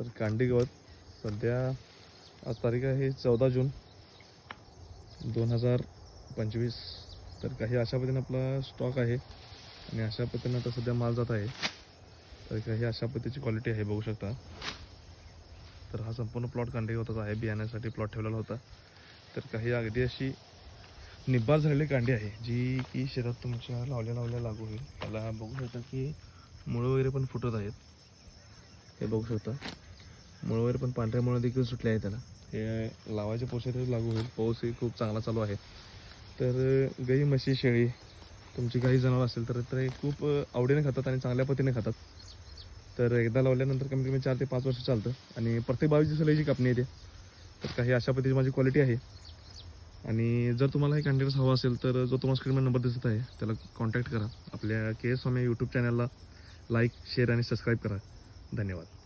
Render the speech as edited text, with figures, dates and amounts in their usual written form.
तर कांडी गवत सध्या आज तारीख आहे 14 जून 2025. तर काही अशा पद्धतीने आपला स्टॉक आहे आणि अशा पद्धतीने आता सध्या माल जात आहे. तर काही अशा पद्धतीची क्वालिटी आहे, बघू शकता. तर हा संपूर्ण प्लॉट कांडी गवताचा आहे, बियाण्यासाठी प्लॉट ठेवलेला होता. तर काही अगदी अशी निब्बार झालेली कांडी आहे जी की शेतात तुमच्या लावल्या लागू होईल. त्याला बघू शकता की मुळं वगैरे पण फुटत आहेत, हे बघू शकता. मुळं वगैरे पण पांढऱ्या मुळं देखील सुटले आहेत. त्याला हे लावायच्या प्रोसेसच लागू होईल. पाऊसही खूप चांगला चालू आहे. तर गाई म्हशी शेळी तुमची काही जनावर असेल तर ते खूप आवडीने खातात आणि चांगल्या पद्धतीने खातात. तर एकदा लावल्यानंतर कमीत कमी 4 ते 5 वर्ष चालतं आणि प्रत्येक 22 दिवसाला याची कापणी येते. तर काही अशा पद्धतीची माझी क्वालिटी आहे. आणि जर तुम्हाला हे कंटेनर्स हवा असेल तर जो तुम्हाला स्क्रीनवर नंबर दिसत आहे त्याला कॉन्टॅक्ट करा. आपल्या के एस स्वामी यूट्यूब चॅनलला लाईक शेअर आणि सबस्क्राईब करा. धन्यवाद.